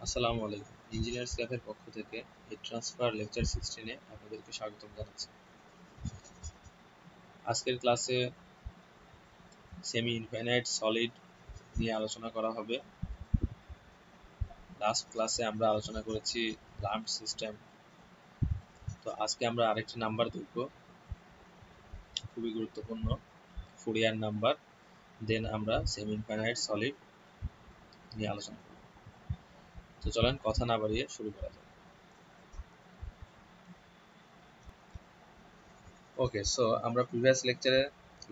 আসসালামু আলাইকুম। ইঞ্জিনিয়ার্স ক্যাফের পক্ষ থেকে হিট ট্রান্সফার লেকচার 16 আপনাদেরকে স্বাগতম জানাচ্ছি। আজকের ক্লাসে সেমি ইনফাইনাইট সলিড নিয়ে আলোচনা করা হবে। লাস্ট ক্লাসে আমরা আলোচনা করেছি লাম্পড সিস্টেম। তো আজকে আমরা আরেকটি নাম্বার দেখব, খুবই গুরুত্বপূর্ণ, ফুরিয়ার নাম্বার। দেন আমরা সেমি ইনফাইনাইট সলিড নিয়ে আলোচনা করব। তো চলেন কথা না বাড়িয়ে শুরু করা যাক। ওকে, সো আমরা প্রিভিয়াস লেকচারে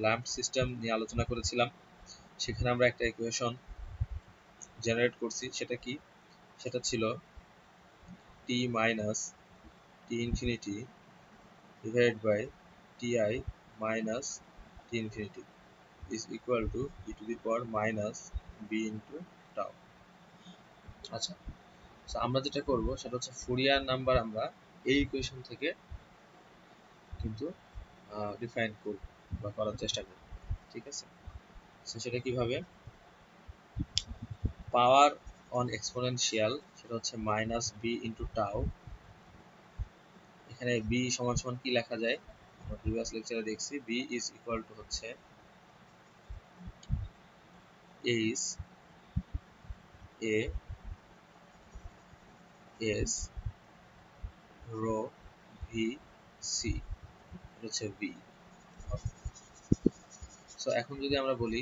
ল্যাম্পড সিস্টেম নিয়ে আলোচনা করেছিলাম। সেখানে আমরা একটা ইকুয়েশন জেনারেট করছি। সেটা কি? সেটা ছিল t minus t infinity divided by ti minus t infinity is equal to e to the power minus b into tau। আচ্ছা, তো আমরা যেটা করব সেটা হচ্ছে ফুরিয়ার নাম্বার আমরা এই ইকুয়েশন থেকে কিন্তু ডিফাইন করব বা করার চেষ্টা করব। ঠিক আছে, তো সেটা কিভাবে? পাওয়ার অন এক্সপোনেনশিয়াল সেটা হচ্ছে মাইনাস বি ইন্টু টাউ। এখানে বি সমান সমান কি লেখা যায়? আমরা প্রিভিয়াস লেকচারে দেখছি বি ইজ ইকুয়াল টু হচ্ছে H A S rho V C, হচ্ছে ভি। সো এখন যদি আমরা বলি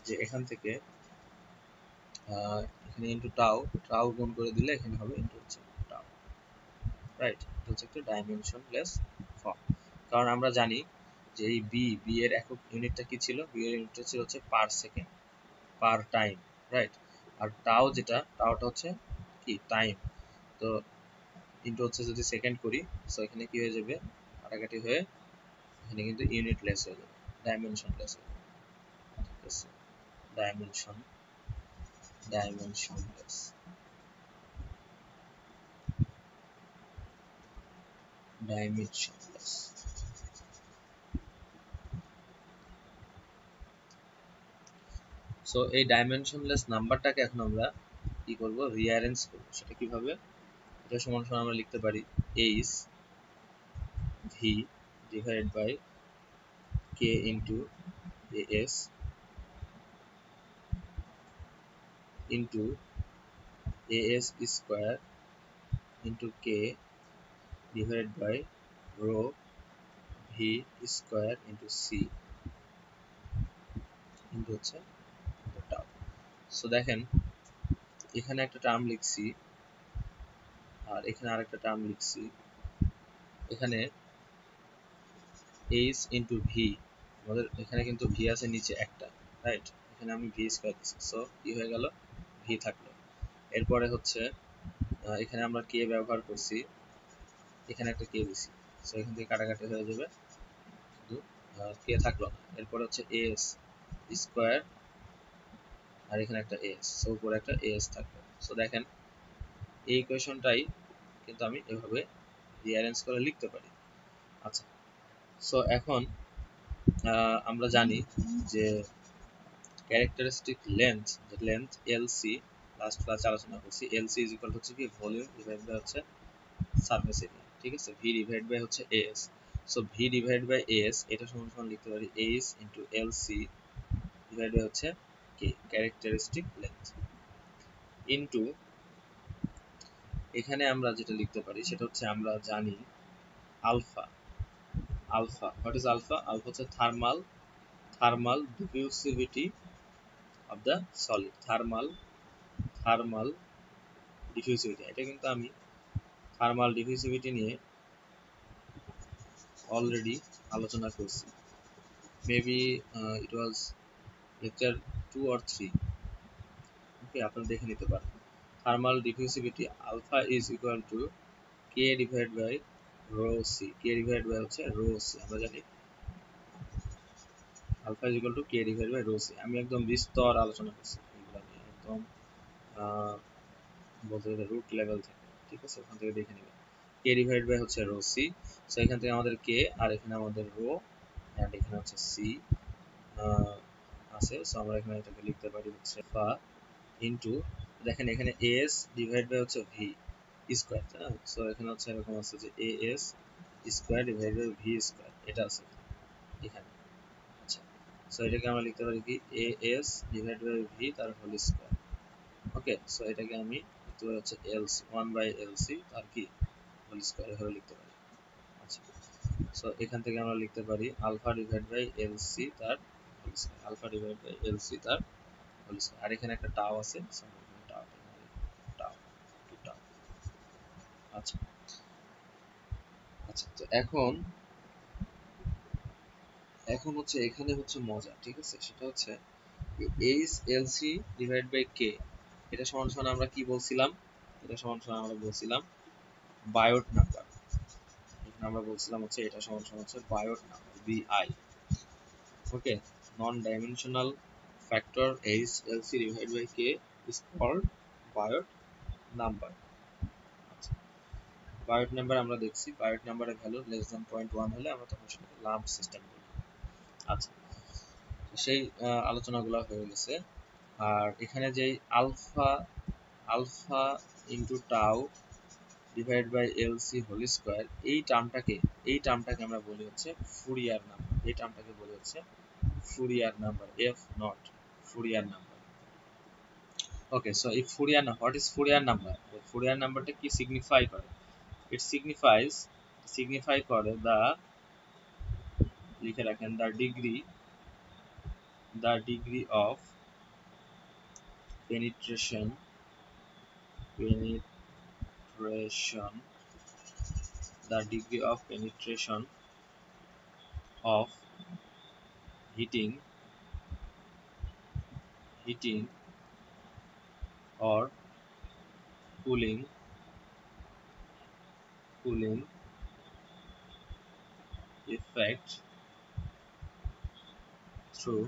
যে এখান থেকে এখানে ইন্টু টাউ, টাউ গুণ করে দিলে এখানে হবে ইন্টু হচ্ছে টাউ, রাইট? এটা হচ্ছে একটা ডাইমেনশনলেস ফর্ম। কারণ আমরা জানি যে এই বি এর একক ইউনিটটা কি ছিল? বি এর ইউনিটটা ছিল হচ্ছে পার সেকেন্ড, পার টাইম, রাইট? আর টাউ যেটা, টাউটা হচ্ছে কি? টাইম। তো ইন্টু হচ্ছে যদি সেকেন্ড করি, সো এখানে কি হয়ে যাবে? কাটাকাটি হয়ে এখানে কিন্তু ইউনিট লেস হয়ে যাবে, ডাইমেনশন লেস হয়ে যাবে। ঠিক আছে, ডাইমেনশনলেস। সো এই ডাইমেনশনলেস নাম্বারটাকে এখন আমরা কি করব? রিঅ্যারেঞ্জ করব। সেটা কিভাবে? এটা সমান সমান আমরা লিখতে পারি H V divided by K into S into S square into K divided by rho V square into C into হচ্ছে টাউ। সো দেখেন এখানে একটা টার্ম লিখছি আর এখানে আরেকটা টার্ম লিখছি। এখানে এইচ ইন্টু ভি, আমাদের এখানে কিন্তু ভি আছে নিচে একটা, রাইট? এখানে আমি ভি স্কোয়ার দিচ্ছি, সো কি হয়ে গেল? ভি থাকলো। এরপরে হচ্ছে এখানে আমরা কে ব্যবহার করছি, এখানে একটা কে দিছি, সো এখান থেকে কাটাকাটি হয়ে যাবে, কিন্তু কে থাকলো না। এরপরে হচ্ছে এস স্কোয়ার আর এখানে একটা এস, সো উপরে একটা এস থাকলো। সো দেখেন এই ইকুয়েশনটাই কিন্তু আমি এভাবে রিঅ্যারেঞ্জ করে লিখতে পারি। আচ্ছা, সো এখন আমরা জানি যে ক্যারেক্টারিস্টিক লেন্থ, এলসি, লাস্ট ক্লাসে আলোচনা করছি, এলসি ইজ ইকুয়াল হচ্ছে কি? ভলিউম ডিভাইড বাই হচ্ছে সারফেস এরিয়া। ঠিক আছে, ভি ডিভাইড বাই হচ্ছে S. So V divide by S এটা সমান সমান লিখতে পারি H into LC divide by হচ্ছে কি? ক্যারেক্টারিস্টিক লেন্থ ইন্টু এখানে আমরা যেটা লিখতে পারি সেটা হচ্ছে আমরা জানি alpha. What is alpha? Alpha হচ্ছে thermal diffusivity of the solid, thermal diffusivity. এটা কিন্তু আমি থার্মাল ডিফিউসিভিটি নিয়ে অলরেডি আলোচনা করছি, maybe it was lecture 2 or 3। Okay, আপনারা দেখে নিতে পারেন। Thermal diffusivity alpha is equal to K divide by rho C. K divide by হচ্ছে রো সি। আমরা জানি alpha is equal to K divide by rho C. আমি একদম বিস্তর আলোচনা করছি এগুলো নিয়ে, একদম বলতে গেলে রুট লেভেল থেকে। ঠিক আছে, ওখান থেকে দেখে নেবেন। কে ডিভাইড বাই হচ্ছে রো সি। সো এখান থেকে আমাদের কে আর এখানে আমাদের রো অ্যান্ড এখানে হচ্ছে সি আছে। সো আমরা এখানে এটাকে লিখতে পারি হচ্ছে ফা ইন্টু দেখেন এখানে এস ডিভাইড বাই হচ্ছে ভি স্কোয়ার, সো এখানে হচ্ছে এরকম আছে যে S square divide by V square, এটা আছে এখানে। আচ্ছা, সো এটাকে আমরা লিখতে পারি কি এস ডিভাইড বাই ভি তার হোল স্কোয়ার। ওকে, সো এটাকে আমি লিখতে পারি হচ্ছে এলসি 1/LC তার কি হোল স্কোয়ার, এভাবে লিখতে পারি। আচ্ছা, সো এখান থেকে আমরা লিখতে পারি আলফা ডিভাইড বাই এলসি তার whole square, alpha divide by LC তার হোল স্কোয়ার। আর এখানে একটা টাও আছে, সো এখানে টাও টাও টু টাও। আচ্ছা আচ্ছা, তো এখন এখন হচ্ছে এখানে হচ্ছে মজা, ঠিক আছে, সেটা হচ্ছে H L C divide by K, এটা সমান সমান আমরা কি বলছিলাম, এটা সমান সমান আমরা বলছিলাম বায়োট নাম্বার। এখানে আমরা বলছিলাম হচ্ছে এটা সমান সমান হচ্ছে Biot number BI. Okay, non dimensional factor H L C divide by K is called Biot number. Biot number আমরা দেখছি, বায়োট নাম্বারের ভ্যালু লেস দ্যান 0.1 হলে আমরা তখন সেটাকে লাম্প সিস্টেম বলি। আচ্ছা, সেই আলোচনাগুলো হয়ে গেছে। আর এখানে যে alpha alpha into tau divide by LC whole square, এই টার্মটাকে আমরা বলি হচ্ছে ফুরিয়ার নাম্বার, এই টার্মটাকে বলি হচ্ছে Fourier number, F naught Fourier number. Okay, so এই Fourier number, what is Fourier number? Fourier নাম্বারটা কি সিগনিফাই করে? ইট সিগনিফাই করে দা, লিখে রাখেন, the degree of penetration penetration the degree of penetration of heating or cooling effect through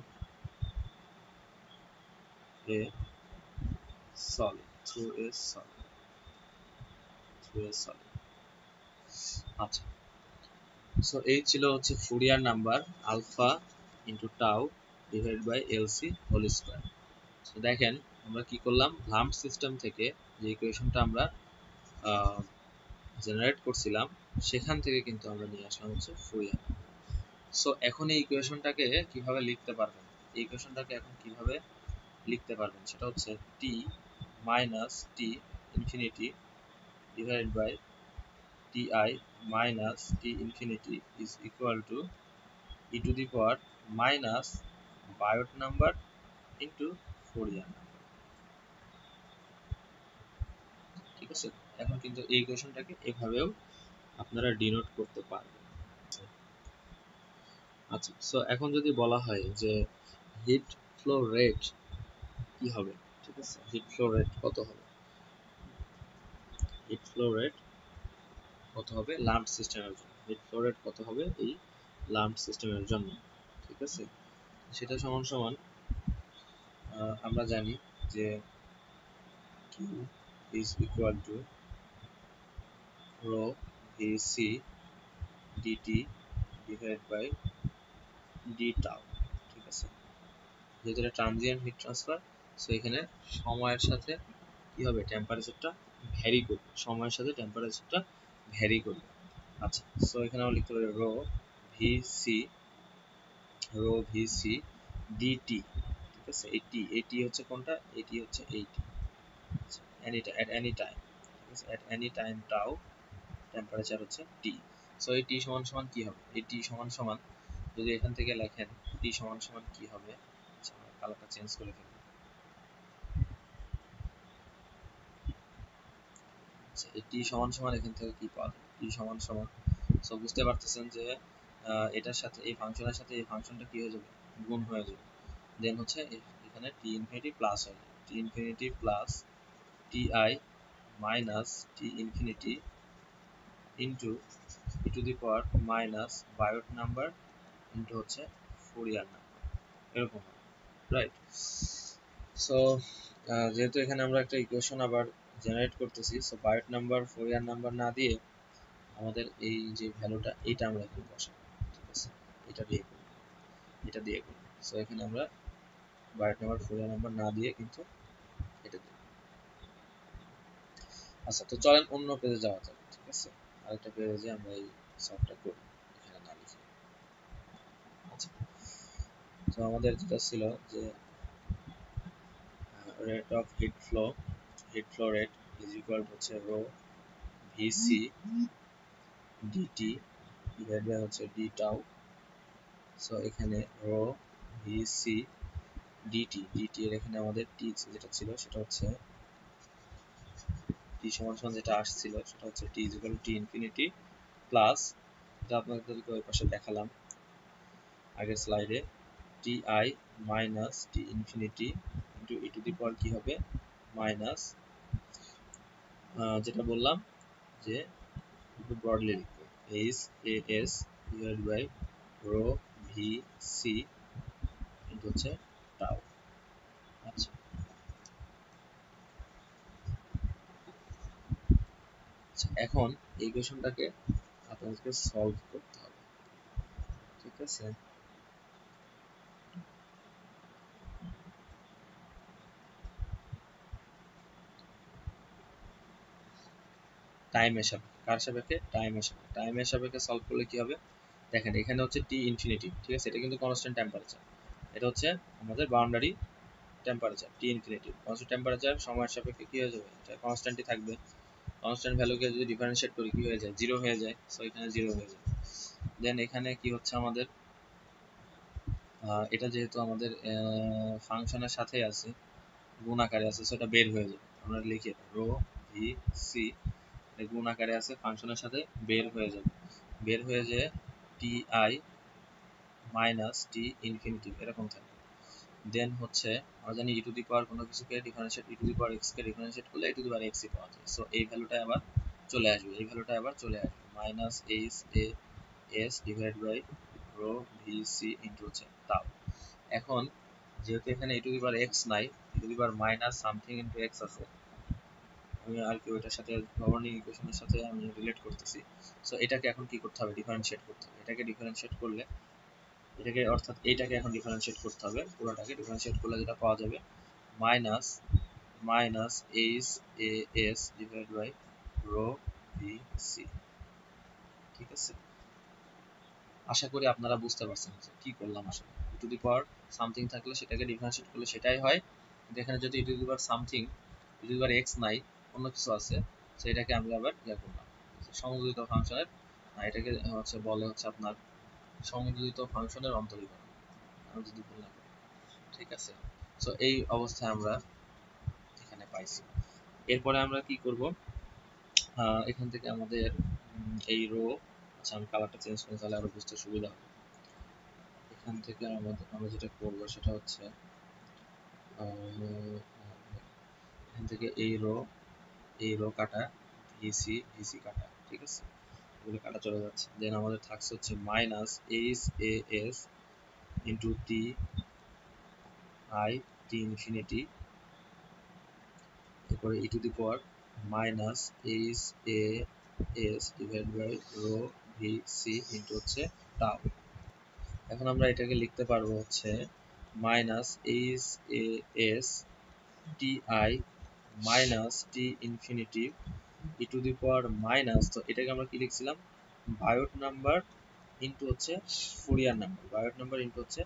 a solid. আচ্ছা, so এই ছিল হচ্ছে Fourier number alpha into tau divide by LC whole square. তো দেখেন আমরা কি করলাম, লাম্প সিস্টেম থেকে যে ইকুয়েশনটা আমরা জেনারেট করছিলাম সেখান থেকে কিন্তু আমরা নিয়ে আসলাম হচ্ছে ফুরিয়ার। সো এখন এই ইকুয়েশনটাকে কিভাবে লিখতে পারবেন, এই ইকুয়েশনটাকে এখন কিভাবে লিখতে পারবেন সেটা হচ্ছে T minus T infinity divide by T I minus T infinity is equal to E to the power minus Biot number into Fourier number. ঠিক আছে, এখন কিন্তু এই ইকুয়েশনটাকে এভাবেও আপনারা ডিনোট করতে পারবেন। আচ্ছা, সো এখন যদি বলা হয় যে হিট ফ্লো রেট কি হবে, ঠিক আছে, হিট ফ্লো রেট কত হবে, হিট ফ্লো রেট কত হবে লাম্প সিস্টেমের জন্য, হিট ফ্লো রেট কত হবে এই লাম্প সিস্টেমের জন্য, ঠিক আছে, সেটা সমান সমান আমরা জানি যে Q is equal to rho VC dt divided by d tau, ঠিক আছে, যেহেতু এটা ট্রানজিয়েন্ট হিট ট্রান্সফার, সো এখানে সময়ের সাথে কি হবে, টেম্পারেচারটা ভ্যারি করবে, সময়ের সাথে টেম্পারেচারটা ভ্যারি করবে। আচ্ছা, সো এখানে আমরা লিখতে পারি রো ভিসি ডিটি, ঠিক আছে, এটি হচ্ছে কোনটা, এটি হচ্ছে এইটি, at any time, ঠিক আছে, at any time tau temperature হচ্ছে টি। সো এই টি সমান সমান কি হবে, এই টি সমান সমান যদি এখান থেকে লেখেন টি সমান সমান কি হবে, আচ্ছা আমরা কালারটা চেঞ্জ করে ফেলব। আচ্ছা, এই টি সমান সমান এখান থেকে কি পাওয়া যাবে, টি সমান সমান, সো বুঝতে পারতেছেন যে এটার সাথে এই ফাংশনের সাথে এই ফাংশনটা কি হয়ে যাবে, গুণ হয়ে যাবে, দেন হচ্ছে এখানে টি ইনফিনিটি প্লাস হয়ে যাবে, T infinity plus T I minus T infinity into E to the power minus Biot number into হচ্ছে ফুরিয়ার নাম্বার, এরকম হবে, রাইট। সো যেহেতু এখানে আমরা একটা ইকুয়েশন আবার জেনারেট করতেছি, সো বায়োট নাম্বার ফুরিয়ার নাম্বার না দিয়ে আমাদের এই যে ভ্যালুটা এইটা আমরা এখানে বসাবো, ঠিক আছে, এটা দিয়ে করব, এটা দিয়ে করব। সো এখানে আমরা বায়োট নাম্বার ফুরিয়ার নাম্বার না দিয়ে কিন্তু এটা দেব। আচ্ছা, তো চলেন অন্য পেজে যাওয়া যাক। ঠিক আছে, আরেকটা পেজে আমরা এই সলভটা করি, এখানে না লিখে। আচ্ছা, তো আমাদের যেটা ছিল যে rate of heat flow rate is equal to হচ্ছে rho VC DT divide by হচ্ছে ডি টাউ। সো এখানে রো ভিসি ডিটি এর এখানে আমাদের টি যেটা ছিল সেটা হচ্ছে টি সমান সমান যেটা আসছিল সেটা হচ্ছে T is equal to T infinity plus, এটা আপনাদেরকে ওই পাশে দেখালাম আগের স্লাইডে, T I minus T infinity into E to the power কি হবে মাইনাস, যেটা বললাম যে একটু ব্রডলি লিখবো, H A S divide by rho V C into হচ্ছে টাউ। আচ্ছা, এখন এই ইকুয়েশনটাকে আপনাদেরকে সলভ করতে হবে। ঠিক আছে, টাইমের সাপেক্ষে, কার সাপেক্ষে, টাইমের সাপেক্ষে সলভ করলে কি হবে দেখেন, এখানে হচ্ছে টি ইনফিনিটি, ঠিক আছে, এটা কিন্তু কনস্ট্যান্ট টেম্পারেচার, এটা হচ্ছে আমাদের বাউন্ডারি টেম্পারেচার, টি ইনফিনিটি কনস্ট্যান্ট টেম্পারেচার, সময়ের সাপেক্ষে কি হয়ে যাবে, এটা কনস্ট্যান্টই থাকবে। কনস্ট্যান্ট ভ্যালুকে যদি ডিফারেন্সিয়েট করি কি হয়ে যায়, জিরো হয়ে যায়, সো এখানে জিরো হয়ে যায়। দেন এখানে কি হচ্ছে আমাদের, এটা যেহেতু আমাদের ফাংশনের সাথেই আছে, গুণ আকারে আছে, সেটা বের হয়ে যাবে, আমরা লিখে রো ভি সি গুণ আকারে আছে, ফাংশনের সাথে বের হয়ে যাবে, বের হয়ে যে টি আই মাইনাস টি ইনফিনিটি এরকম থাকবে। দেন হচ্ছে আমরা জানি ই টু দি পাওয়ার কোনো কিছুকে differentiate, E to the power x K differentiate করলে ই টু দি পাওয়ার এক্স ই পাওয়া যায়, সো এই ভ্যালুটা আবার চলে আসবে, এই ভ্যালুটা আবার চলে আসবে minus H A S divide by rho V C into হচ্ছে তাও। এখন যেহেতু এখানে ই টু দি পাওয়ার এক্স নাই, E to the power minus something into X আছে, আমি আর কি ওইটার সাথে গভর্নিং ইকুয়েশনের সাথে আমি রিলেট করতেছি। সো এটাকে এখন কি করতে হবে, ডিফারেন্সিয়েট করতে হবে, এটাকে ডিফারেন্সিয়েট করলে, এটাকে অর্থাৎ এইটাকে এখন ডিফারেন্সিয়েট করতে হবে, পুরোটাকে ডিফারেন্সিয়েট করলে যেটা পাওয়া যাবে minus minus H A S divide by rho V C. ঠিক আছে, আশা করি আপনারা বুঝতে পারছেন যে কি করলাম আসলে। ই টু দি পাওয়ার সামথিং থাকলে সেটাকে ডিফারেন্সিয়েট করলে সেটাই হয়, কিন্তু এখানে যদি E to the power something, E to the power X নাই, অন্য কিছু আছে, সেটাকে আমি আবার ইয়া করলাম সমযোজিত ফাংশনের, এটাকে হচ্ছে বলে হচ্ছে আপনার সমযোজিত ফাংশনের অন্তরীকরণ, আমি যদি ভুল না করি। ঠিক আছে, সো এই অবস্থায় আমরা এখানে পাইছি। এরপরে আমরা কি করব, এখান থেকে আমাদের এই রো, আচ্ছা আমি কালারটা চেঞ্জ করে তাহলে আরো বুঝতে সুবিধা হবে। এখান থেকে আমাদের আমরা যেটা করবো সেটা হচ্ছে এখান থেকে এই রো কাটা, ভিসি ভিসি কাটা, ঠিক আছে, এগুলো কাটা চলে যাচ্ছে। দেন আমাদের থাকছে হচ্ছে minus H A S into T I T infinity, এরপরে E to the power minus H A S divide by rho V C into হচ্ছে টাউ। এখন আমরা এটাকে লিখতে পারবো হচ্ছে minus H A S T I minus T infinity E to the power minus, তো এটাকে আমরা কি লিখছিলাম, বায়োট নাম্বার ইন্টু হচ্ছে Fourier number, Biot number into হচ্ছে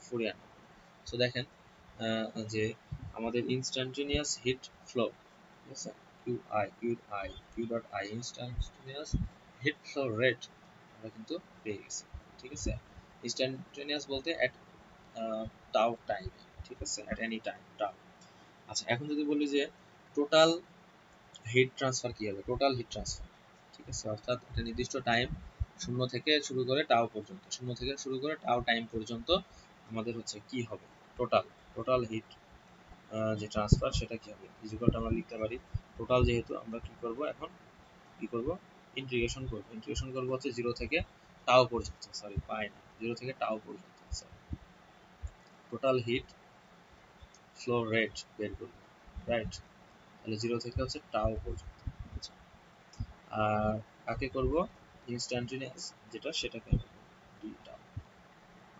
ফুরিয়ার নাম্বার। সো দেখেন যে আমাদের ইনস্ট্যান্টেনিয়াস হিট ফ্লো, ঠিক আছে, Q dot I instantaneous heat flow rate আমরা কিন্তু পেয়ে গেছি। ঠিক আছে, ইনস্ট্যান্টেনিয়াস বলতে অ্যাট টাউ টাইম, ঠিক আছে, অ্যাট এনি টাইম টাউ। আচ্ছা, এখন যদি বলি যে টোটাল হিট ট্রান্সফার কি হবে, টোটাল হিট ট্রান্সফার, ঠিক আছে, অর্থাৎ একটা নির্দিষ্ট টাইম শূন্য থেকে শুরু করে টাও পর্যন্ত, শূন্য থেকে শুরু করে টাও টাইম পর্যন্ত আমাদের হচ্ছে কি হবে, টোটাল টোটাল হিট যে ট্রান্সফার সেটা কি হবে, ইকুয়ালটা আমরা লিখতে পারি টোটাল, যেহেতু আমরা কি করব এখন, কি করব, ইন্টিগ্রেশন করব হচ্ছে জিরো থেকে টাও পর্যন্ত, সরি পাই না, জিরো থেকে টাও পর্যন্ত, টোটাল হিট ফ্লো রেট বের করব, রাইট, তাহলে জিরো থেকে হচ্ছে টাও পর্যন্ত। আচ্ছা, আর কাকে করব, ইনস্ট্যান্টেনিয়াস যেটা সেটাকে ডি টাও।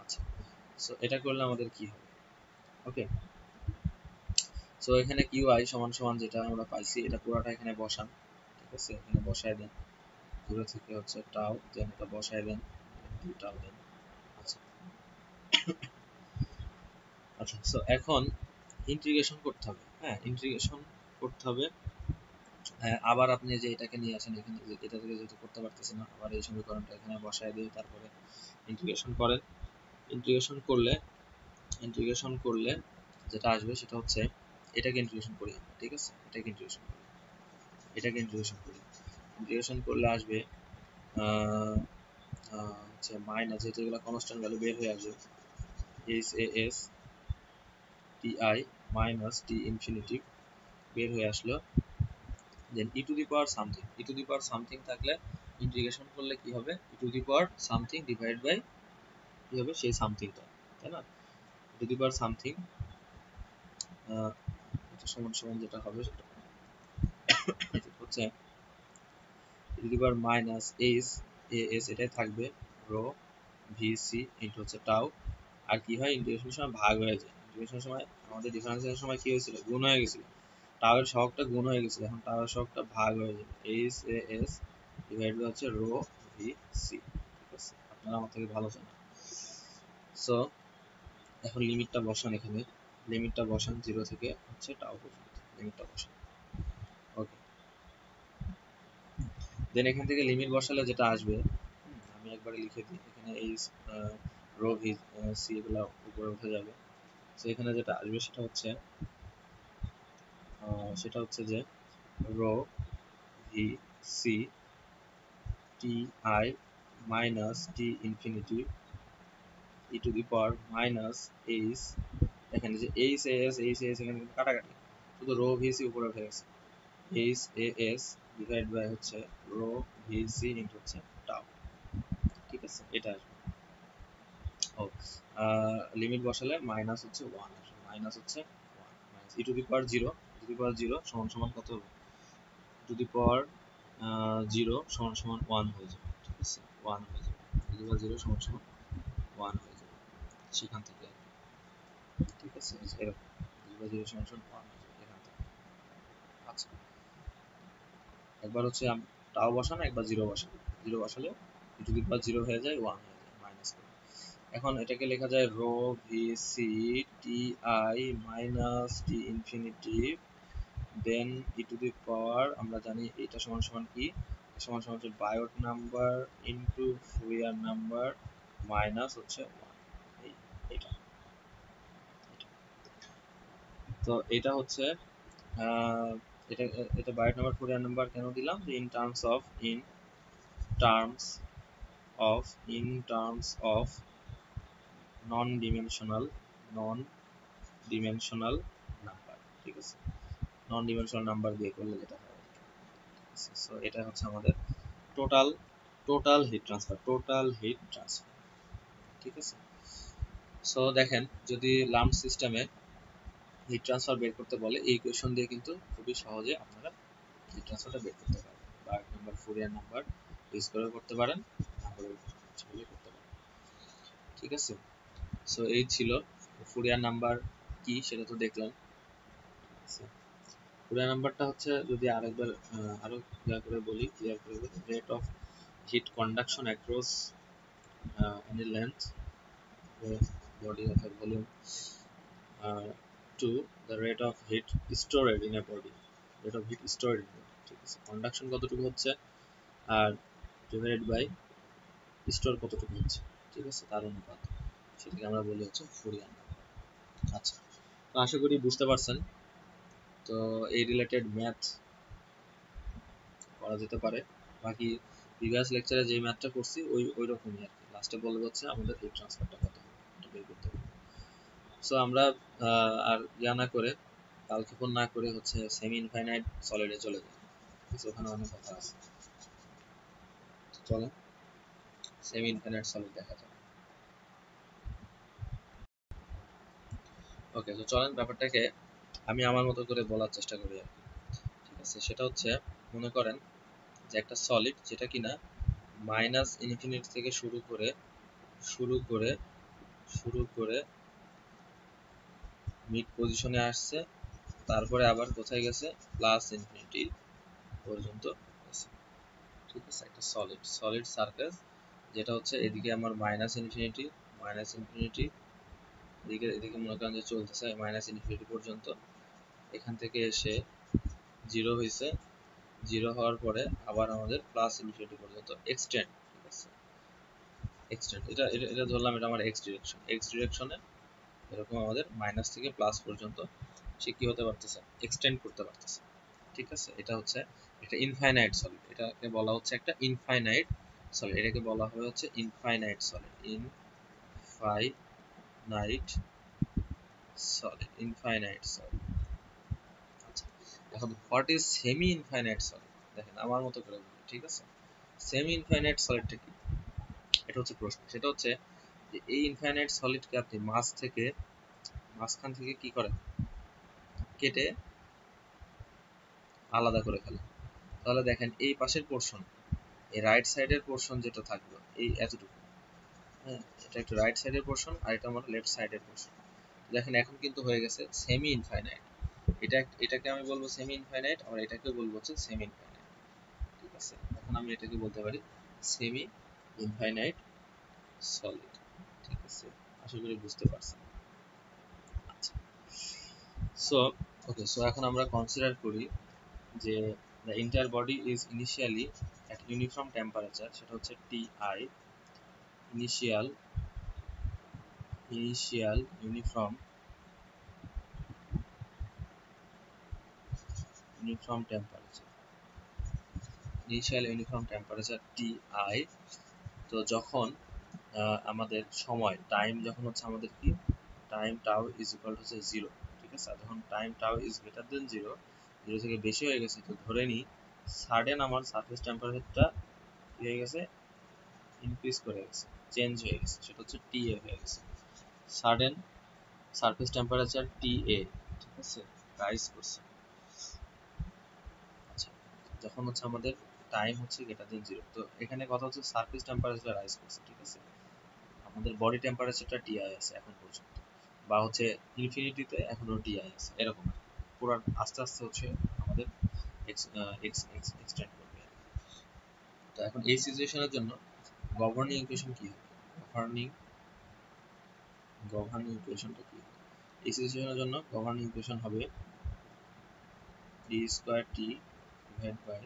আচ্ছা, সো এটা করলে আমাদের কি হবে, ওকে, সো এখানে কিউ আই সমান সমান যেটা আমরা পাইছি এটা পুরোটা এখানে বসান, আছে, এখানে বসায় দেন 0 থেকে হচ্ছে টাউ, দেন এটা বসায় দেন 2 টাউ দেন। আচ্ছা আচ্ছা, সো এখন ইন্টিগ্রেশন করতে হবে। হ্যাঁ, ইন্টিগ্রেশন করতে হবে। আবার আপনি যে এটাকে নিয়ে আসেন, এখানে এটা থেকে যেহেতু করতে পারতেছেন না, আবার এই সমীকরণটা এখানে বসায় দিয়ে তারপরে ইন্টিগ্রেশন করেন। ইন্টিগ্রেশন করলে যেটা আসবে সেটা হচ্ছে এটাকে ইন্টিগ্রেশন করি আমরা, ঠিক আছে, এটাকে ইন্টিগ্রেশন করি। ইন্টিগ্রেশন করলে আসবে হচ্ছে মাইনাস, যেহেতু এগুলো কনস্ট্যান্ট ভ্যালু বের হয়ে আসবে, H A S T I minus T infinity বের হয়ে আসলো। Then E to the power something থাকলে ইন্টিগ্রেশন করলে কি হবে, E to the power something divide by কি হবে সেই সামথিংটা, তাই না? ই টু দি পাওয়ার সামথিং এটা সমান সমান যেটা হবে সেটা হচ্ছে E to the power minus H A S, এটাই থাকবে রো ভি সি ইন্টু হচ্ছে টাউ। আর কি হয়, ইন্টিগ্রেশনের সময় ভাগ হয়ে যায়। ইন্টিগ্রেশনের সময় আমাদের ডিফারেন্সিয়েশনের সময় কি হয়েছিল, গুণ হয়ে গেছিল, টাওয়ার সহগটা গুণ হয়ে গেছিল, এখন টাওয়ার সহগটা ভাগ হয়ে যাবে, H A S divide by হচ্ছে রো ভি সি। ঠিক আছে, আপনারা আমার থেকে ভালো জানেন। সো এখন লিমিটটা বসান, এখানে লিমিটটা বসান 0 থেকে হচ্ছে টাও পর্যন্ত, লিমিটটা বসান। ওকে, দেন এখান থেকে লিমিট বসালে যেটা আসবে, আমি একবারে লিখে দিই, এখানে এই রো ভি সি এগুলো উপরে উঠে যাবে। তো এখানে যেটা আসবে সেটা হচ্ছে যে rho V C T I minus T infinity E to the power minus H, এখানে যে এইচ এ এস এখানে কিন্তু কাটাকাটি, শুধু রো ভি সি উপরে উঠে গেছে, H A S divide by হচ্ছে রো ভি সি ইন্টু হচ্ছে টাউ। ঠিক আছে, এটা আসবে। ও লিমিট বসালে মাইনাস হচ্ছে 1 আসবে, মাইনাস হচ্ছে 1 minus E to the power 0, E to the power 0 সমান সমান কত হবে, টু দি পাওয়ার 0 সমান সমান 1 হয়ে যাবে। ঠিক আছে, 1 হয়ে যাবে, টু দি পাওয়ার 0 সমান সমান 1 হয়ে যাবে সেখান থেকে। ঠিক আছে, এরকম টু দি পাওয়ার 0 সমান সমান 1 হয়ে যাবে এখান থেকে। আচ্ছা, একবার হচ্ছে টাও বসানো, একবার 0 বসানো, 0 বসালে ই টু দি পাওয়ার 0 হয়ে যায়, 1 হয়ে যায় মাইনাস করে। এখন এটাকে লেখা যায় rho V C T I minus T infinity then E to the power, আমরা জানি এটা সমান সমান কি, সমান সমান হচ্ছে Biot number into Fourier number minus হচ্ছে 1। এটা তো এটা হচ্ছে এটা এটা বায়োট নাম্বার ফুরিয়ার নাম্বার কেন দিলাম, যে terms of non dimensional number. ঠিক আছে, নন ডিমেনশনাল নাম্বার দিয়ে করলে যেটা হয়। সো এটা হচ্ছে আমাদের টোটাল হিট ট্রান্সফার। ঠিক আছে, সো দেখেন যদি লাম্প সিস্টেমে হিট ট্রান্সফার বের করতে বলে, এই ইকুয়েশন দিয়ে কিন্তু খুবই সহজে আপনারা হিট ট্রান্সফারটা বের করতে পারেন, বার্গ নাম্বার ফুরিয়ার নাম্বার ইউজ করে করতে পারেন, না করে করতে পারেন। ঠিক আছে, সো এই ছিল ফুরিয়ার নাম্বার কি সেটা তো দেখলাম। ফুরিয়ার নাম্বারটা হচ্ছে, যদি আরেকবার আরো ক্লিয়ার করে বলি, rate of hit conduction across any length the body of a volume to the rate of heat stored in a body, ঠিক আছে, কন্ডাকশন কতটুকু হচ্ছে আর ডিভাইডেড বাই স্টোর কতটুকু হচ্ছে, ঠিক আছে, তার অনুপাত, সেটাকে আমরা বলি হচ্ছে ফুরিয়ার নাম্বার। আচ্ছা, তো আশা করি বুঝতে পারছেন। তো এই রিলেটেড ম্যাথ করা যেতে পারে, বাকি প্রিভিয়াস লেকচারে যে ম্যাথটা করছি ওই রকমই আর কি, লাস্টে বলে হচ্ছে আমাদের হিট ট্রান্সফারটা কত হবে এটা বের করতে হবে। সো আমরা আর না করে, কালক্ষেপণ না করে হচ্ছে সেমি ইনফাইনাইট সলিডে চলে যাই, ওখানে অনেক কথা আছে। চলেন সেমি ইনফাইনাইট সলিড দেখা যাক। ওকে, তো চলেন ব্যাপারটাকে আমি আমার মতো করে বলার চেষ্টা করি আর কি। ঠিক আছে, সেটা হচ্ছে, মনে করেন যে একটা সলিড যেটা কিনা মাইনাস ইনফিনিটি থেকে শুরু করে মিড পজিশনে আসছে, তারপরে আবার কোথায় গেছে, প্লাস ইনফিনিটি পর্যন্ত ঠিক আছে, একটা সলিড সারফেস, যেটা হচ্ছে এদিকে আমার মাইনাস ইনফিনিটি, এদিকে মনে করেন যে চলতেছে মাইনাস ইনফিনিটি পর্যন্ত, এখান থেকে এসে জিরো হয়েছে, জিরো হওয়ার পরে আবার আমাদের প্লাস ইনফিনিটি পর্যন্ত এক্সটেন্ড, ঠিক আছে, এক্সটেন্ড, এটা ধরলাম এটা আমার এক্স ডিরেকশনে এরকম আমাদের মাইনাস থেকে প্লাস পর্যন্ত সে কি হতে পারতেছে, এক্সটেন্ড করতে পারতেছে, ঠিক আছে। এটা হচ্ছে একটা ইনফাইনাইট সলিড, এটাকে বলা হচ্ছে একটা ইনফাইনাইট সলিড, এটাকে বলা হয় হচ্ছে ইনফাইনাইট সলিড, ইনফাইনাইট সলিড। আচ্ছা, এখন what is semi infinite solid, দেখেন আমার মতো করে বলি, ঠিক আছে। সেমি ইনফাইনাইট সলিডটা কি, এটা হচ্ছে প্রশ্ন। সেটা হচ্ছে যে এই ইনফাইনাইট সলিডকে আপনি মাঝখান থেকে কি করেন, কেটে আলাদা করে ফেলেন। তাহলে দেখেন এই পাশের পোর্শন, এই রাইট সাইডের পোর্শন যেটা থাকবে এই এতটুকু, হ্যাঁ, এটা একটু রাইট সাইডের পোর্শন আর এটা আমার লেফট সাইডের পোর্শন। দেখেন এখন কিন্তু হয়ে গেছে সেমি ইনফাইনাইট, এটাকে আমি বলবো সেমি ইনফাইনাইট, আর এটাকে বলবো হচ্ছে সেমি ইনফাইনাইট, ঠিক আছে। এখন আমি এটাকে বলতে পারি সেমি ইনফাইনাইট সলিড, ঠিক আছে। আশা করি বুঝতে পারছেন। আচ্ছা, সো ওকে, সো এখন আমরা কনসিডার করি যে the entire body is initially at uniform temperature, সেটা হচ্ছে Ti, initial uniform temperature, Ti। তো যখন আমাদের সময় টাইম যখন হচ্ছে আমাদের কি, time tau is equal to হচ্ছে 0, ঠিক আছে। যখন time tau is greater than 0, 0 থেকে বেশি হয়ে গেছে, তো ধরে নিই সাডেন আমার সারফেস টেম্পারেচারটা কি হয়ে গেছে, ইনক্রিজ করে গেছে, চেঞ্জ হয়ে গেছে, সেটা হচ্ছে TA হয়ে গেছে। সাডেন সারফেস টেম্পারেচার TA, ঠিক আছে, রাইজ করছে। আচ্ছা, যখন হচ্ছে আমাদের টাইম হচ্ছে গ্রেটার দেন 0, তো এখানে কথা হচ্ছে সারফেস টেম্পারেচার রাইজ করছে, ঠিক আছে। আমাদের বডি টেম্পারেচারটা TI আছে এখন পর্যন্ত, বা হচ্ছে ইনফিনিটিতে এখনো TI আছে, এরকম পুরো আস্তে আস্তে হচ্ছে আমাদের এক্সটেন্ড করবে। তো এখন এই সিচুয়েশনের জন্য গভর্নিং ইকুয়েশন কি হবে, গভর্নিং ইকুয়েশনটা কি হবে, এই সিচুয়েশনের জন্য গভর্নিং ইকুয়েশন হবে d square t divide by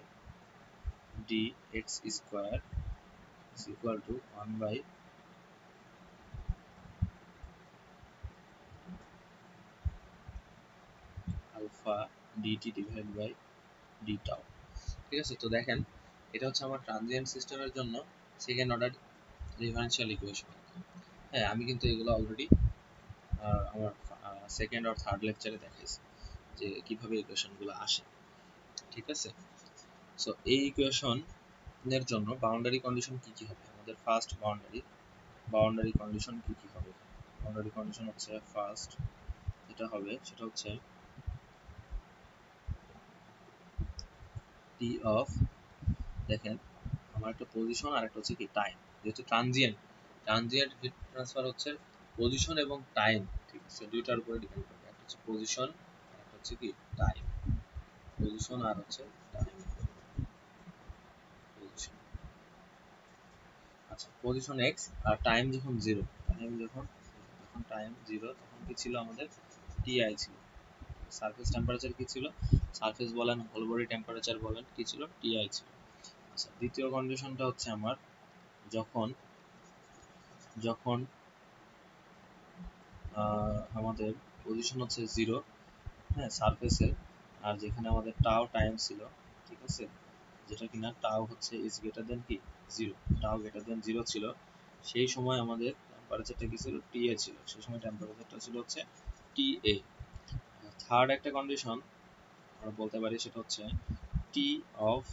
dx square is equal to 1 by alpha dt divide by d tau, ঠিক আছে। তো দেখেন এটা হচ্ছে আমার ট্রানজিয়েন্ট সিস্টেমের জন্য সেকেন্ড অর্ডার ডিফারেনশিয়াল ইকুয়েশন। হ্যাঁ, আমি কিন্তু এগুলো অলরেডি আমার সেকেন্ড আর থার্ড লেকচারে দেখাইছি যে কিভাবে ইকুয়েশনগুলো আসে, ঠিক আছে। সো এই ইকুয়েশনের জন্য বাউন্ডারি কন্ডিশন কি কি হবে, আমাদের ফার্স্ট বাউন্ডারি কন্ডিশন কি কি হবে, বাউন্ডারি কন্ডিশন হচ্ছে ফার্স্ট যেটা হবে সেটা হচ্ছে টি অফ, দেখেন আমার একটা পজিশন আর একটা হচ্ছে কি টাইম, যেহেতু ট্রানজিয়েন্ট হিট ট্রান্সফার হচ্ছে পজিশন এবং টাইম, ঠিক আছে, দুইটার উপরে ডিপেন্ড করবে, একটা হচ্ছে পজিশন আর একটা হচ্ছে কি টাইম, পজিশন আর হচ্ছে টাইম, পজিশন। আচ্ছা, পজিশন এক্স আর টাইম যখন জিরো, টাইম জিরো তখন কি ছিল আমাদের টিআই ছিল, সারফেস টেম্পারেচার কি ছিল, সারফেস বলেন হোল বডি টেম্পারেচার বলেন কি ছিল, টিআই ছিল। আচ্ছা, দ্বিতীয় কন্ডিশনটা হচ্ছে আমার যখন যখন আমাদের পজিশন হচ্ছে জিরো, হ্যাঁ, সারফেসে, আর যেখানে আমাদের টাও টাইম ছিল, ঠিক আছে, যেটা কিনা টাও হচ্ছে ইজ গ্রেটার দেন কি 0, টাও গ্রেটার দেন 0 ছিল, সেই সময় আমাদের টেম্পারেচারটা কি ছিল, টিএ ছিল, সেই সময় টেম্পারেচারটা ছিল হচ্ছে টিএ। থার্ড একটা কন্ডিশন আমরা বলতে পারি সেটা হচ্ছে টি অফ,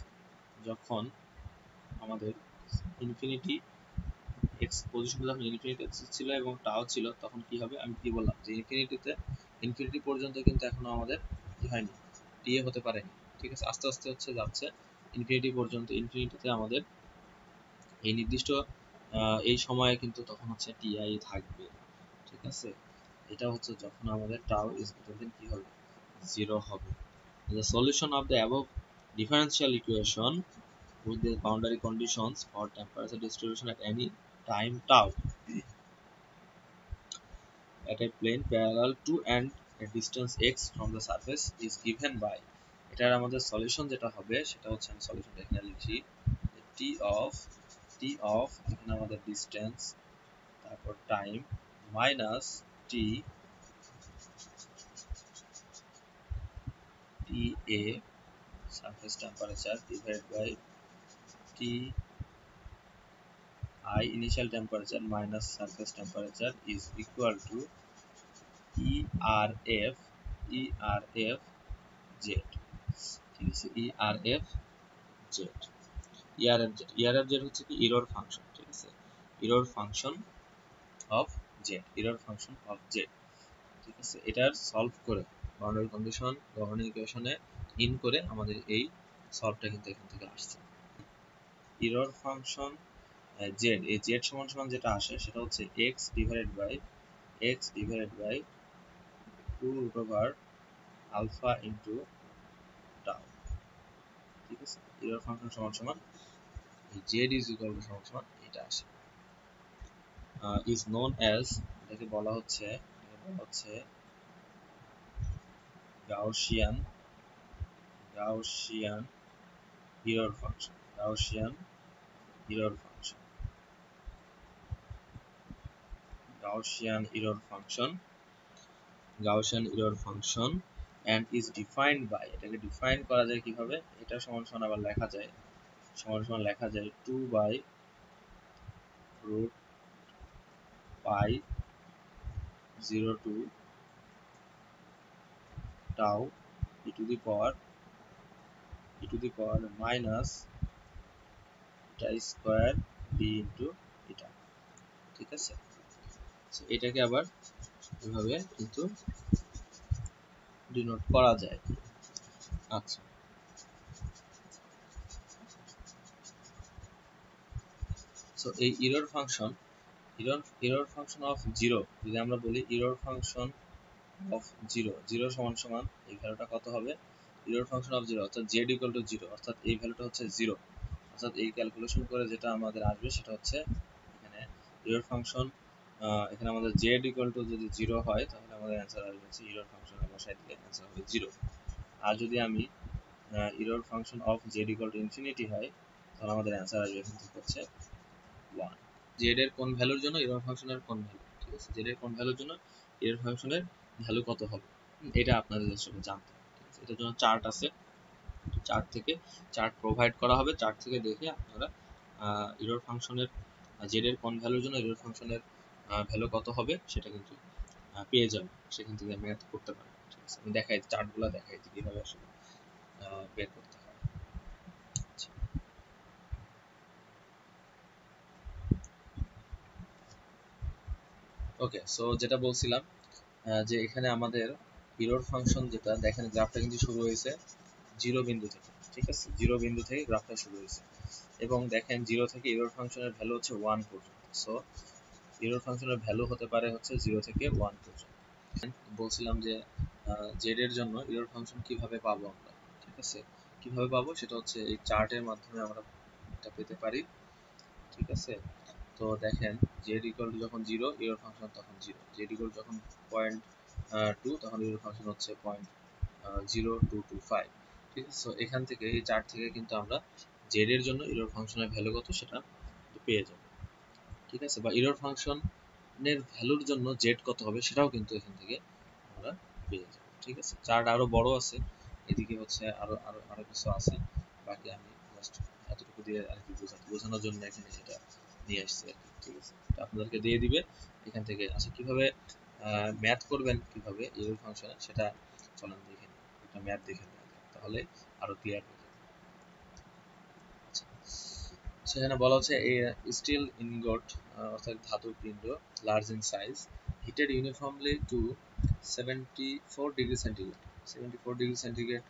যখন আমাদের ইনফিনিটি এক্স পজিশন যখন ইনফিনিটি ছিল এবং টাও ছিল, তখন কি হবে, আমি কি বললাম যে ইনফিনিটি পর্যন্ত কিন্তু এখনো আমাদের কি হয়নি, টিএ হতে পারেনি, ঠিক আছে, আস্তে আস্তে হচ্ছে যাচ্ছে ইনফিনিটি পর্যন্ত। ইনফিনিটিতে আমাদের এই নির্দিষ্ট এই সময়ে কিন্তু তখন হচ্ছে টিআই থাকবে, ঠিক আছে। এটা হচ্ছে যখন আমাদের টাও ইজ গ্রেটার দেন কি হবে, 0 হবে। The solution of the above differential equation with the boundary conditions for temperature distribution at any time tau at a plane parallel to and a distance x from the surface is given by এটার আমাদের solution যেটা হবে সেটা হচ্ছে আমি সলিউশনটা এখানে লিখি t of এখানে আমাদের ডিসটেন্স তারপর time minus t a surface temperature divided by t I initial temperature minus surface temperature is equal to ERF Z ঠিক আছে ERF Z ERF Z হচ্ছে কি error function ঠিক আছে error function of Z ঠিক আছে এটার সলভ করে বাউন্ডারি কন্ডিশন গভর্নিং ইকুয়েশনে ইন করে আমাদের এই সলভটা কিন্তু এখান থেকে আসছে error function z এই z সমান সমান যেটা আসে সেটা হচ্ছে x divided by 2 root over alpha into tau ঠিক আছে error function সমান সমান z is equal to সমান সমান এটা আসে is known as এটাকে বলা হচ্ছে Gaussian error function Gaussian error function and is defined by এটাকে ডিফাইন করা যায় কিভাবে এটা সমান সমান আবার লেখা যায় 2 by root pi 0 to tau e to the power minus eta square d into eta ঠিক আছে সো এটাকে আবার এভাবে কিন্তু ডিনোট করা যায় আচ্ছা সো এই error function of 0 যদি আমরা বলি error function of 0 সমান সমান এই ভ্যালুটা কত হবে error function of 0 অর্থাৎ z equal to 0 অর্থাৎ এই ভ্যালুটা হচ্ছে 0 অর্থাৎ এই ক্যালকুলেশন করে যেটা আমাদের আসবে সেটা হচ্ছে এখানে error function এখানে আমাদের z equal to যদি 0 হয় তাহলে আমাদের অ্যানসার আসবে হচ্ছে error function এর বসাই দিলে অ্যানসার হবে 0 আর যদি আমি error function of z equal to infinity হয় তাহলে আমাদের অ্যানসার আসবে এখান থেকে হচ্ছে 1 z এর কোন ভ্যালুর জন্য error function এর কোন ভ্যালু ঠিক আছে z এর কোন ভ্যালুর জন্য error function এর ভ্যালু কত হবে এটা আপনাদের আসলে জানতে হবে ঠিক আছে এটার জন্য চার্ট আছে চার্ট প্রোভাইড করা হবে চার্ট থেকে দেখে আপনারা error ফাংশনের z এর কোন ভ্যালুর জন্য error ফাংশনের ভ্যালু কত হবে সেটা কিন্তু পেয়ে যাবেন সেখান থেকে ম্যাথ করতে পারেন ঠিক আছে আমি দেখাই চার্টগুলো দেখাই কিভাবে আসলে বের করতে হয় ওকে সো যেটা বলছিলাম যে এখানে আমাদের error ফাংশন যেটা দেখেন গ্রাফটা কিন্তু শুরু হয়েছে 0 বিন্দু থেকে ঠিক আছে 0 বিন্দু থেকে গ্রাফটা শুরু হয়েছে এবং দেখেন 0 থেকে error ফাংশনের ভ্যালু হচ্ছে 1 পর্যন্ত সো error ফাংশনের ভ্যালু হতে পারে হচ্ছে 0 থেকে 1 পর্যন্ত বলছিলাম যে z এর জন্য error ফাংশন কিভাবে পাবো আমরা ঠিক আছে কিভাবে পাবো সেটা হচ্ছে এই চার্টের মাধ্যমে আমরা এটা পেতে পারি ঠিক আছে তো দেখেন z equal to যখন 0 error ফাংশন তখন 0 z equal to যখন 0.2 তখন error ফাংশন হচ্ছে 0.0225 ঠিক আছে সো এখান থেকে এই চার্ট থেকে কিন্তু আমরা z এর জন্য error ফাংশনের ভ্যালু কত সেটা পেয়ে যাব ঠিক আছে বা error ফাংশনের ভ্যালুর জন্য z কত হবে সেটাও কিন্তু এখান থেকে আমরা পেয়ে যাব ঠিক আছে চার্ট আরো বড় আছে এদিকে হচ্ছে আরো কিছু আছে বাকি আমি জাস্ট এতটুকু দিয়ে আর কি বোঝানোর জন্য এখানে এটা নিয়ে আসছি আর কি ঠিক আছে তো আপনাদেরকে দিয়ে দিবে এখান থেকে আচ্ছা কিভাবে ম্যাথ করবেন কিভাবে error ফাংশনে সেটা চলেন দেখে নিই একটা ম্যাথ দেখে নেওয়া যাক তাহলে আরো ক্লিয়ার হয়ে যাবে আচ্ছা সেখানে বলা হচ্ছে স্টিল ইনগট অর্থাৎ ধাতব পিণ্ড large in size heated uniformly to 74 degree centigrade 74 degree centigrade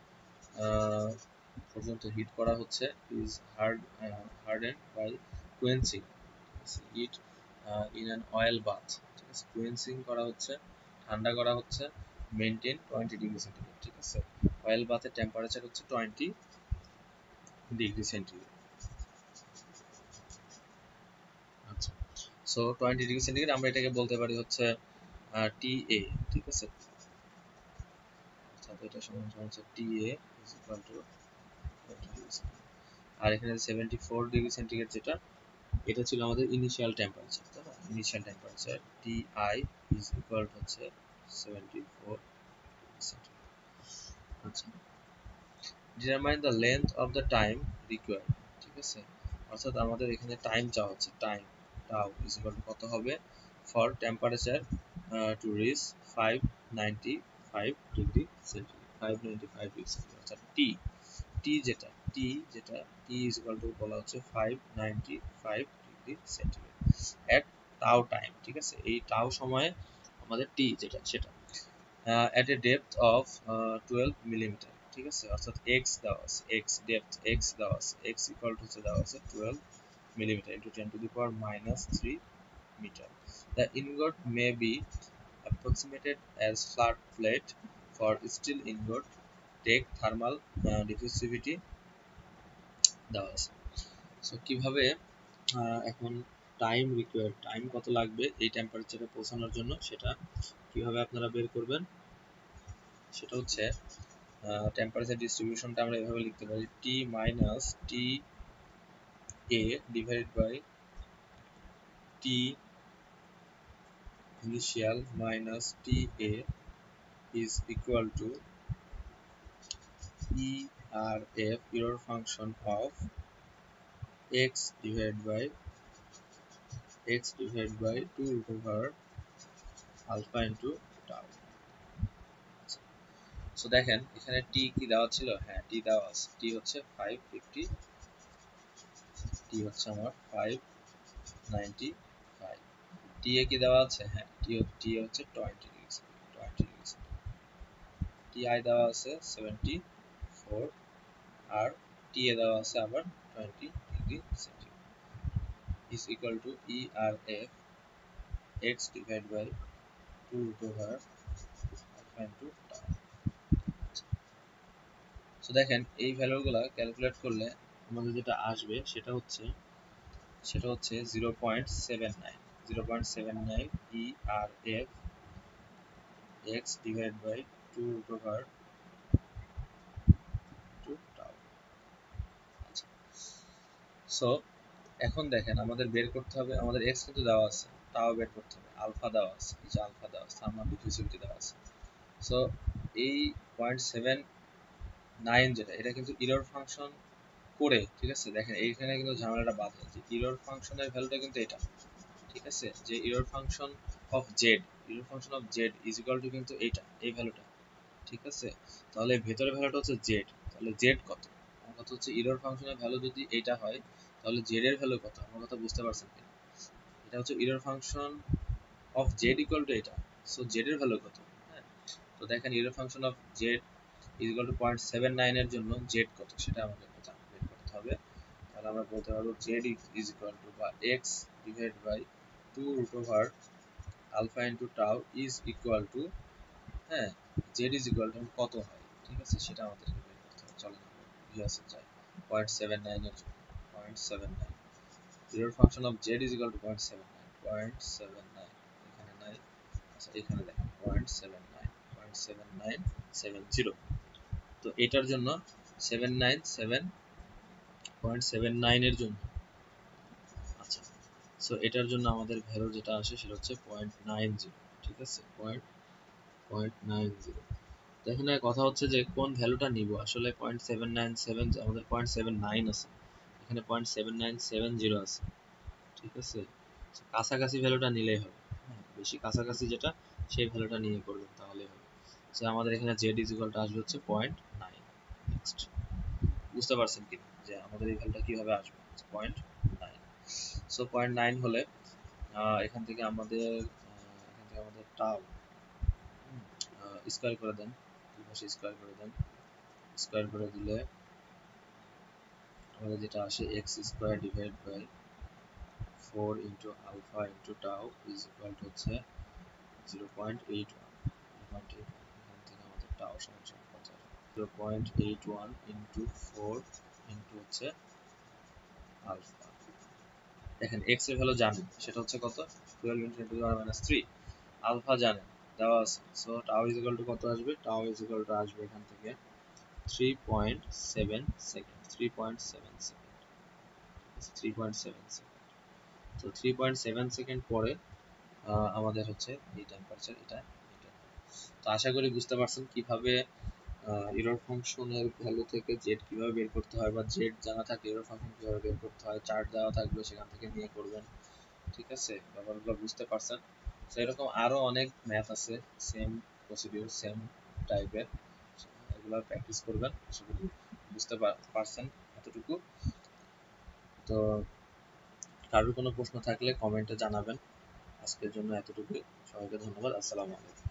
পর্যন্ত হিট করা হচ্ছে is hardened by quenching it in an oil bath ঠিক আছে quenching করা হচ্ছে ঠান্ডা করা হচ্ছে মেইনটেইন 20 ডিগ্রি সেন্টিগ্রেড ঠিক আছে অয়েল বাথের টেম্পারেচার হচ্ছে 20 degree centigrade so 20 degree centigrade আমরা এটাকে বলতে পারি হচ্ছে TA, ঠিক আছে। অর্থাৎ এটা সমান সমান হচ্ছে TA is equal to 20 degree centigrade. আর এখানে 74 ডিগ্রি সেন্টিগ্রেড যেটা, এটা ছিল আমাদের ইনিশিয়াল টেম্পারেচার, তাই না? Initial temperature TI is equal to হচ্ছে 74 ডিগ্রি সেন্টিগ্রেড। আচ্ছা, determine the length of the time required, ঠিক আছে। অর্থাৎ আমাদের এখানে টাইম চাওয়া হচ্ছে, time tau is equal to কত হবে for temperature to reach 595 degree centigrade, 595 degree centigrade. অর্থাৎ টি টি যেটা টি যেটা টি ইজ ইকুয়াল টু বলা হচ্ছে 595 ডিগ্রি সেন্টিগ্রেড এট টাউ টাইম, ঠিক আছে। এই টাউ সময়ে আমাদের টি যেটা সেটা at a depth of 12 millimetre, ঠিক আছে। অর্থাৎ x দেওয়া আছে, x ডেপথ x দেওয়া আছে, x ইকুয়াল টু হচ্ছে দেওয়া আছে 12 millimeter into 10 to the power minus 3 meter. The ingot may be approximated as flat plate for steel ingot. Take thermal diffusivity দেওয়া আছে। সো কিভাবে এখন টাইম রিকোয়ার্ড, টাইম কত লাগবে এই টেম্পারেচারে পৌঁছানোর জন্য, সেটা কিভাবে আপনারা বের করবেন, সেটা হচ্ছে টেম্পারেচার ডিস্ট্রিবিউশনটা আমরা এভাবে লিখতে পারি T minus T A divided by T initial minus T A is equal to ERF, error function of x divided by 2 root over alpha into tau. So দেখেন এখানে টি কি দেওয়া ছিল, হ্যাঁ টি দেওয়া আছে, টি হচ্ছে 550, টি হচ্ছে আমার 595, টি এ কি দেওয়া আছে, হ্যাঁ টি হচ্ছে 20 ডিগ্রি, 20 ডিগ্রি, টি আই দেওয়া আছে 74, আর টি এ দেওয়া আছে আবার 20 degree centigrade is equal to ERF x divided by 2 root over alpha into tau. So দেখেন এই ভ্যালুগুলো ক্যালকুলেট করলে আমাদের যেটা আসবে সেটা হচ্ছে 0.79, 0.79 ERF x divided by 2 root over 2 tau. আচ্ছা, সো এখন দেখেন আমাদের বের করতে হবে, আমাদের x কিন্তু দেওয়া আছে, টাও বের করতে হবে, আলফা দেওয়া আছে, এই যে আলফা দেওয়া আছে, থার্মাল ডিফিউসিভিটি দেওয়া আছে। সো এই 0.79 যেটা, এটা কিন্তু ইরর ফাংশন করে, ঠিক আছে। দেখেন এইখানে কিন্তু ঝামেলাটা বাধে, যে ইরর ফাংশনের ভ্যালুটা কিন্তু এটা, ঠিক আছে, যে error function of Z, error function of Z is equal two কিন্তু এইটা, এই ভ্যালুটা, ঠিক আছে। তাহলে ভেতরের ভ্যালুটা হচ্ছে জেড, তাহলে জেড কত, আমার কথা হচ্ছে ইরর ফাংশনের ভ্যালু যদি এইটা হয় তাহলে জেড এর ভ্যালু কত, আমার কথা বুঝতে পারছেন কিনা। এটা হচ্ছে error function of Z equal to এটা, সো জেড এর ভ্যালু কত, হ্যাঁ। তো দেখেন error function of Z is equal two 0.79 এর জন্য জেড কত সেটা আমাদের বের করতে হবে। তাহলে আমরা বলতে পারবো জেড ইজ ইকুয়াল টু বা X divide by 2 root over alpha into tau is equal to, হ্যাঁ, জেড ইজ ইকুয়াল টু কত হয়, ঠিক আছে, সেটা আমাদেরকে বের করতে হবে। চলেন আমরা ভিএসে যাই 0.79 এর জন্য 0.79, জিরোর function of Z is equal two 0.79, এখানে নাই, আচ্ছা এখানে দেখেন 0.79, 0.7970। তো এটার জন্য 0.79 এর জন্য, আচ্ছা, সো এটার জন্য আমাদের ভ্যালু যেটা আসে সেটা হচ্ছে 0.90, ঠিক আছে, 0.90। তো এখানে কথা হচ্ছে যে কোন ভ্যালুটা নিব, আসলে 0.797 আমাদের 0.79 আছে, এখানে 0.7970 আছে, ঠিক আছে। কাছাকাছি ভ্যালুটা নিলেই হবে, হ্যাঁ, বেশি কাছাকাছি যেটা সেই ভ্যালুটা নিয়ে করবেন তাহলেই হবে। সো আমাদের এখানে জেড ইজ ইকুয়াল টু আসবে হচ্ছে 0.9। নেক্সট, বুঝতে পারছেন কি যে আমাদের এই ভ্যালুটা কিভাবে আসবে, 0.9। সো 0.9 হলে এখান থেকে আমাদের টাও স্কয়ার করে দেন, দুই পাশে স্কয়ার করে দেন, স্কয়ার করে দিলে আমাদের যেটা আসে X square divide by 4 into alpha into tau is equal to হচ্ছে 0.81, 0.81। এখান থেকে আমাদের টাও সমান সমান কত আসবে, 0.81 ইন্টু 4 ইন্টু হচ্ছে আলফা, দেখেন এক্স এর ভ্যালু জানেন, সেটা হচ্ছে কত 12 into 10 to the power minus 3। Alpha জানেন, দেওয়া আছে, so tau is equal to কত আসবে, টাউ ইজ ইকুয়াল টু আসবে এখান থেকে 3.7 সেকেন্ড, 3.7 সেকেন্ড, 3.7 সেকেন্ড। তো 3.7 সেকেন্ড পরে আমাদের হচ্ছে এই টেম্পারেচার, এটা এটা। তো আশা করি বুঝতে পারছেন কিভাবে এরর ফাংশনের ভ্যালু থেকে জেড কিভাবে বের করতে হয়, বা জেড জানা থাকে এরর ফাংশন কিভাবে বের করতে হয়, চার্ট দেওয়া থাকবে সেখান থেকে নিয়ে করবেন। ঠিক আছে, ব্যাপারগুলো বুঝতে পারছেন। তো এরকম আরো অনেক ম্যাথ আছে, সেম প্রসিডিউর, সেম টাইপের, এগুলো প্র্যাকটিস করবেন। আশা করি বুঝতে পারছেন এতটুকু। তো কারোর কোনো প্রশ্ন থাকলে কমেন্টে জানাবেন। আজকের জন্য এতটুকুই, সবাইকে ধন্যবাদ, আসসালামু আলাইকুম।